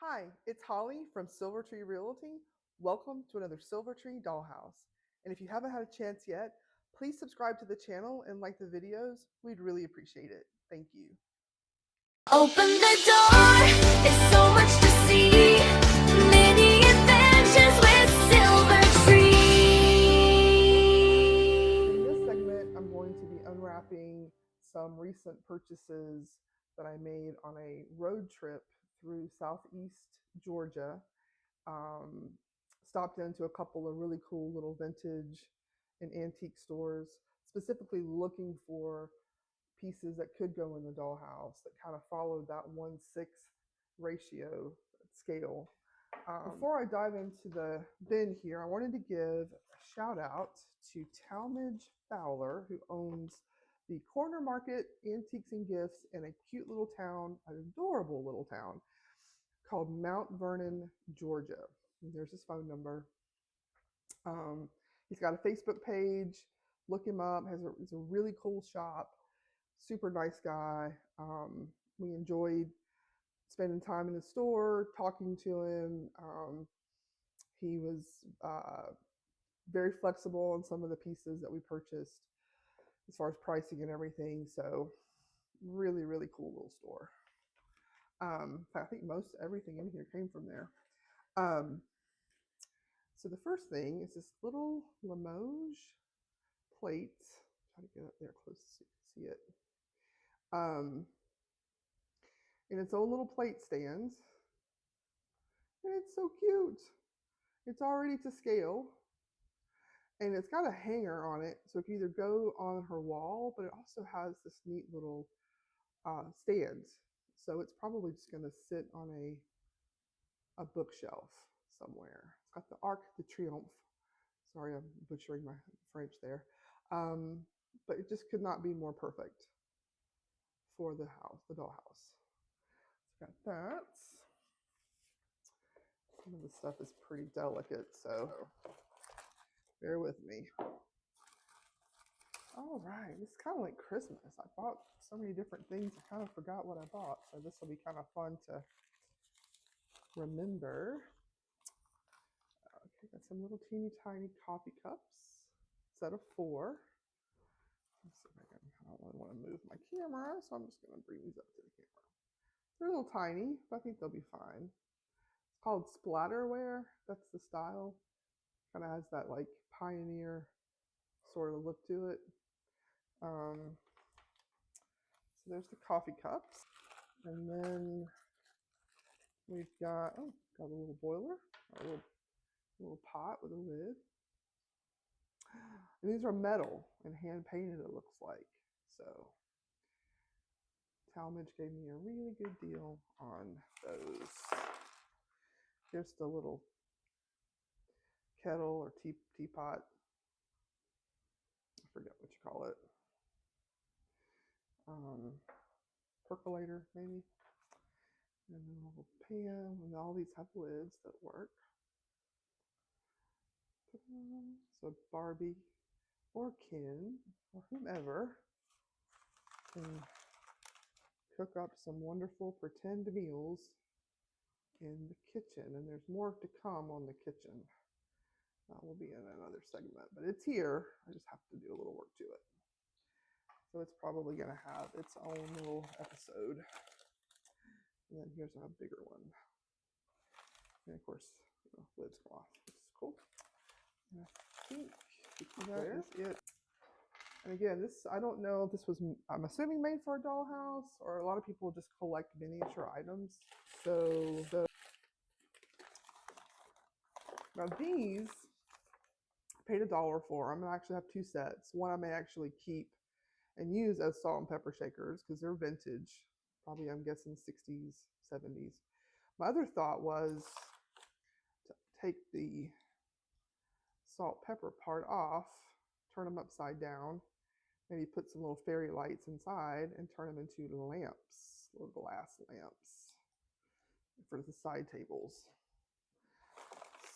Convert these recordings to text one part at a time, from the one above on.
Hi, it's Holly from Silver Tree Realty. Welcome to another Silver Tree Dollhouse. And if you haven't had a chance yet, please subscribe to the channel and like the videos. We'd really appreciate it. Thank you. Open the door, there's so much to see. Many adventures with Silver Tree. In this segment, I'm going to be unwrapping some recent purchases that I made on a road trip through Southeast Georgia. Stopped into a couple of really cool little vintage and antique stores, specifically looking for pieces that could go in the dollhouse that kind of followed that 1/6 ratio scale. Before I dive into the bin here, I wanted to give a shout out to Talmadge Fowler, who owns the Corner Market Antiques and Gifts in a cute little town, an adorable little town called Mount Vernon, Georgia. And there's his phone number. He's got a Facebook page. Look him up. It's a really cool shop. Super nice guy. We enjoyed spending time in the store, talking to him. He was very flexible on some of the pieces that we purchased as far as pricing and everything. So really, really cool little store. I think most everything in here came from there. So the first thing is this little Limoges plate. Try to get up there close so you can see it. In its own little plate stand. And it's so cute. It's already to scale. And it's got a hanger on it, so it can either go on her wall, but it also has this neat little stand. So it's probably just going to sit on a bookshelf somewhere. It's got the Arc de Triomphe. Sorry, I'm butchering my French there. But it just could not be more perfect for the house, the dollhouse. Got that. Some of the stuff is pretty delicate, so bear with me. All right, it's kind of like Christmas. I bought so many different things, I kind of forgot what I bought. So this will be kind of fun to remember. Okay, got some little teeny tiny coffee cups, set of 4. Let's see if I don't really want to move my camera, so I'm just going to bring these up to the camera. They're a little tiny, but I think they'll be fine. It's called splatterware. That's the style. Kind of has that like pioneer sort of look to it. So there's the coffee cups. And then we've got a little boiler, a little pot with a lid. And these are metal and hand painted, it looks like. So Talmadge gave me a really good deal on those. Here's the little kettle or teapot. I forget what you call it. Percolator, maybe. And then a little pan, and all these have lids that work. So Barbie or Ken or whomever can cook up some wonderful pretend meals in the kitchen. And there's more to come on the kitchen. That will be in another segment, but it's here. I just have to do a little work to it. So it's probably going to have its own little episode. And then here's a bigger one. And of course, lids come off, which is cool. And I think that is it. And again, this, I don't know if this was, I'm assuming made for a dollhouse, or a lot of people just collect miniature items. So now these, I paid $1 for them. I actually have 2 sets. One I may actually keep and use as salt and pepper shakers because they're vintage. Probably, I'm guessing 60s, 70s. My other thought was to take the salt pepper part off, turn them upside down, maybe put some little fairy lights inside and turn them into lamps, little glass lamps for the side tables.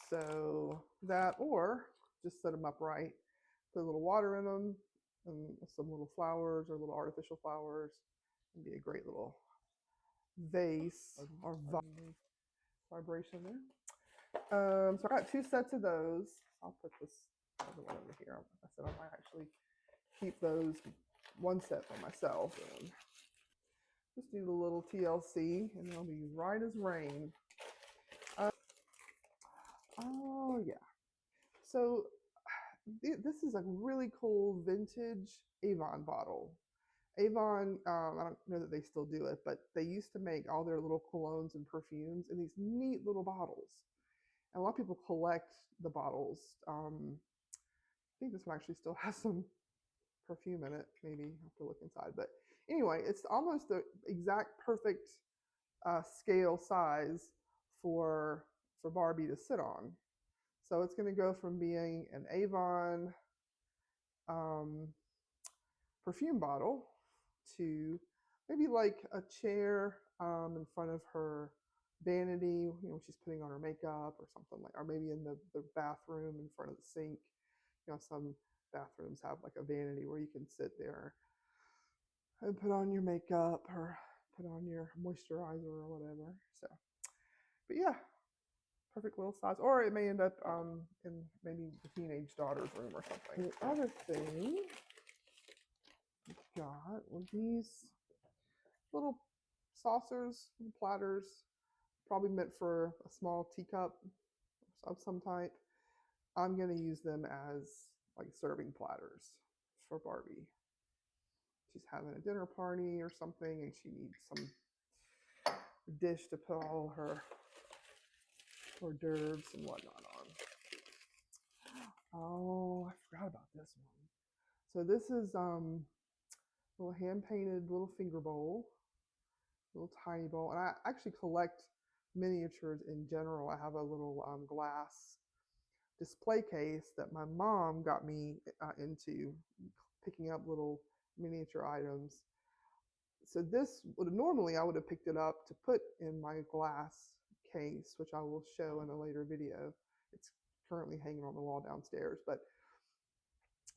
So that, or just set them upright, put a little water in them and some little flowers or little artificial flowers. It'd be a great little vase or vibration there. So I got two sets of those. I'll put this other one over here. I said I might actually keep those one set for myself and just do the little TLC, and they'll be right as rain. Oh yeah. So this is a really cool vintage Avon bottle. Avon, I don't know that they still do it, but they used to make all their little colognes and perfumes in these neat little bottles. And a lot of people collect the bottles. I think this one actually still has some perfume in it. Maybe I have to look inside. But anyway, it's almost the exact perfect scale size for Barbie to sit on. So it's going to go from being an Avon um, perfume bottle to maybe like a chair in front of her vanity, she's putting on her makeup or something like, or maybe in the bathroom in front of the sink. Some bathrooms have like a vanity where you can sit there and put on your makeup or put on your moisturizer or whatever. So, but yeah, perfect little size. Or it may end up in maybe the teenage daughter's room or something. The other thing we got was these little saucers, little platters, probably meant for a small teacup of some type. I'm going to use them as like serving platters for Barbie. She's having a dinner party or something and she needs some dish to put all her hors d'oeuvres and whatnot on. Oh, I forgot about this one. So this is a little hand painted little finger bowl, little tiny bowl, and I actually collect miniatures in general. I have a little glass display case that my mom got me into picking up little miniature items. So this would normally I would have picked it up to put in my glass case, which I will show in a later video. It's currently hanging on the wall downstairs, but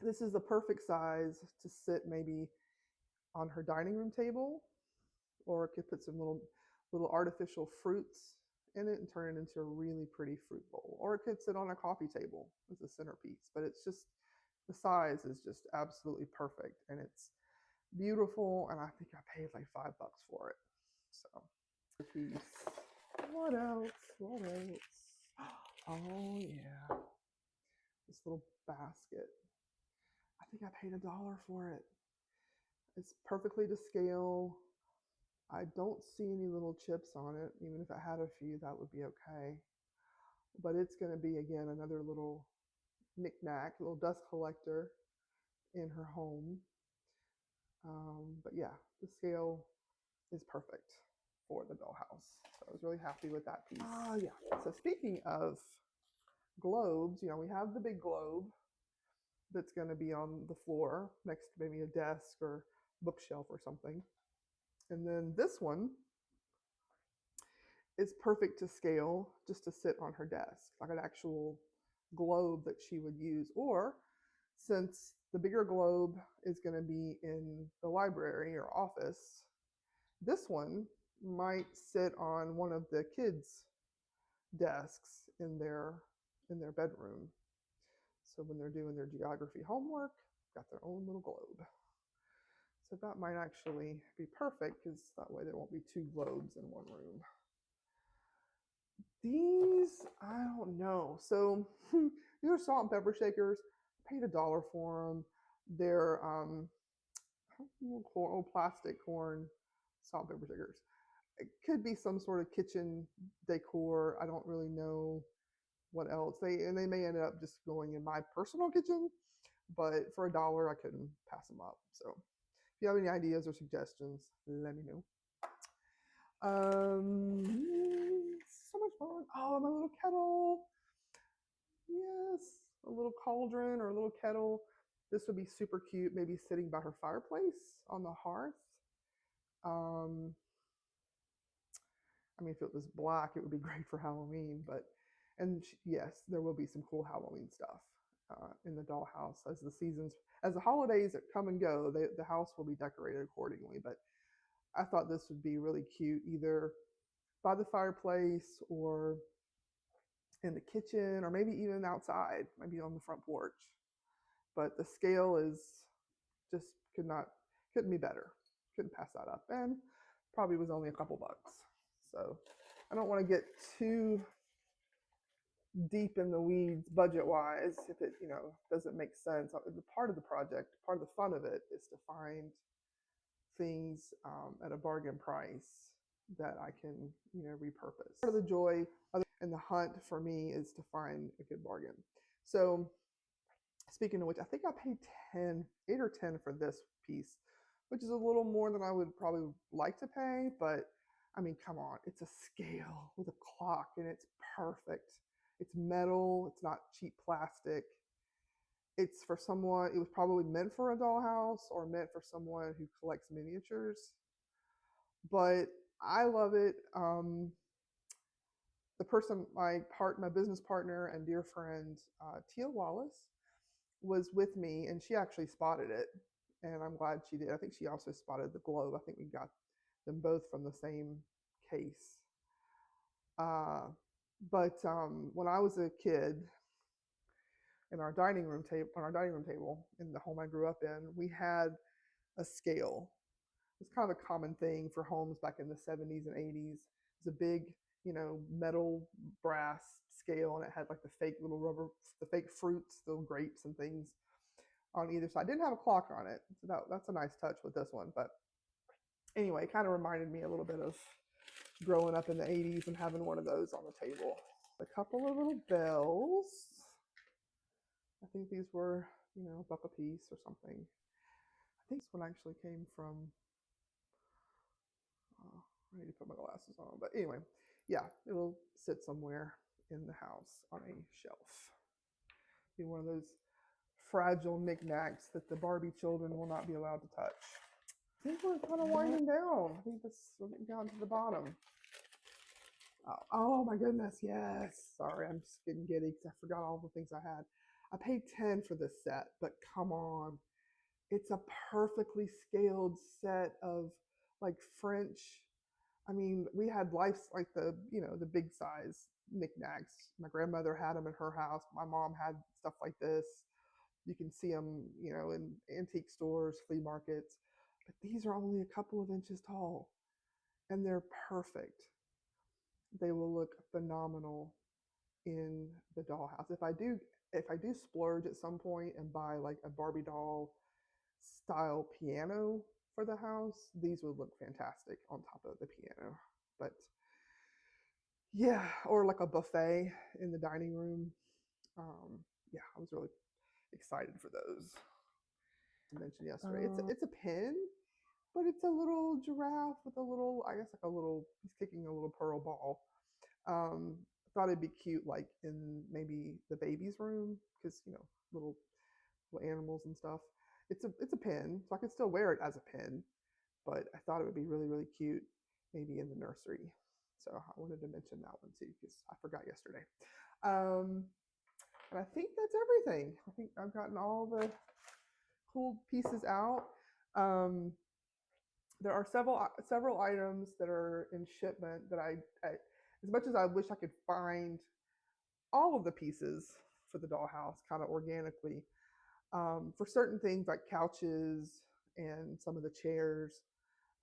this is the perfect size to sit maybe on her dining room table, or it could put some little artificial fruits in it and turn it into a really pretty fruit bowl. Or it could sit on a coffee table as a centerpiece. But it's just the size is just absolutely perfect and it's beautiful. And I think I paid like $5 for it. So piece. What else? What else? Oh yeah. This little basket. I think I paid $1 for it. It's perfectly to scale. I don't see any little chips on it. Even if I had a few, that would be okay. But it's going to be, again, another little knickknack, little dust collector in her home. But yeah, the scale is perfect for the dollhouse. So I was really happy with that piece. Oh, yeah. So speaking of globes, we have the big globe that's going to be on the floor next to maybe a desk or bookshelf or something. And then this one is perfect to scale just to sit on her desk, like an actual globe that she would use. Or since the bigger globe is going to be in the library or office, this one might sit on one of the kids' desks in their bedroom. So when they're doing their geography homework, got their own little globe. So that might actually be perfect because that way there won't be two globes in one room. These, I don't know. So these are salt and pepper shakers. I paid $1 for them. They're old plastic corn salt and pepper shakers. It could be some sort of kitchen decor. I don't really know what else. They may end up just going in my personal kitchen, but for $1, I couldn't pass them up. So if you have any ideas or suggestions, let me know. So much fun. Oh, my little kettle. Yes, a little cauldron or a little kettle. This would be super cute, maybe sitting by her fireplace on the hearth. Um, I mean, if it was black, it would be great for Halloween. But, and yes, there will be some cool Halloween stuff in the dollhouse as the holidays that come and go. The house will be decorated accordingly. But I thought this would be really cute, either by the fireplace or in the kitchen or maybe even outside, maybe on the front porch. But the scale is just couldn't be better. Couldn't pass that up. And probably was only a couple bucks. So I don't want to get too deep in the weeds budget wise if it doesn't make sense. The part of the project, part of the fun of it is to find things at a bargain price that I can repurpose. Part of the joy and the hunt for me is to find a good bargain. So speaking of which, I think I paid 8 or 10 for this piece, which is a little more than I would probably like to pay, but I mean, come on, it's a scale with a clock and it's perfect. It's metal, it's not cheap plastic. It's for someone, it was probably meant for a dollhouse or meant for someone who collects miniatures, but I love it. The person, my business partner and dear friend, Tia Wallace, was with me, and she actually spotted it, and I'm glad she did. I think she also spotted the globe. I think we got them both from the same case. But when I was a kid, in our dining room table in the home I grew up in, we had a scale. It was kind of a common thing for homes back in the 70s and 80s. It was a big, metal brass scale, and it had like the fake fruits, the grapes and things on either side. Didn't have a clock on it, so that's a nice touch with this one. But anyway, it kind of reminded me a little bit of growing up in the 80s and having one of those on the table. A couple of little bells. I think these were, a buck a piece or something. I think this one actually came from, I need to put my glasses on. But anyway, yeah, it'll sit somewhere in the house on a shelf. Be one of those fragile knickknacks that the Barbie children will not be allowed to touch. I think we're kind of winding down. I think we're getting down to the bottom. Oh my goodness, yes. Sorry, I'm just getting giddy because I forgot all the things I had. I paid 10 for this set, but come on. It's a perfectly scaled set of like French. I mean, we had life like the big size knickknacks. My grandmother had them in her house. My mom had stuff like this. You can see them, in antique stores, flea markets. But these are only a couple of inches tall, and they're perfect. They will look phenomenal in the dollhouse. If I do splurge at some point and buy like a Barbie doll style piano for the house, these would look fantastic on top of the piano. But yeah, or like a buffet in the dining room. Yeah, I was really excited for those. I mentioned yesterday, it's a pin, but it's a little giraffe with a little, I guess like a little, he's kicking a little pearl ball. I thought it'd be cute, like in maybe the baby's room, because little animals and stuff. It's a pin, so I could still wear it as a pin, but I thought it would be really really cute, maybe in the nursery. So I wanted to mention that one too because I forgot yesterday. And I think that's everything. I think I've gotten all the cool pieces out. There are several items that are in shipment that I as much as I wish I could find all of the pieces for the dollhouse kind of organically. For certain things like couches and some of the chairs,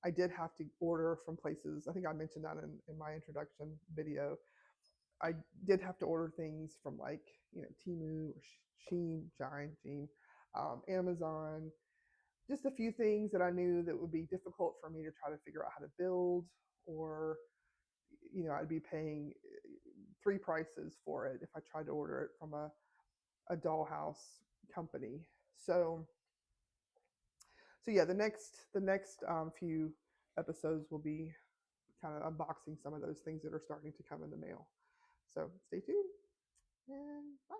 I did have to order from places. I think I mentioned that in my introduction video. I did have to order things from like, Temu or Sheen, Amazon. Just a few things that I knew that would be difficult for me to try to figure out how to build, or I'd be paying three prices for it if I tried to order it from a dollhouse company. So yeah, the next few episodes will be kind of unboxing some of those things that are starting to come in the mail. So stay tuned and bye.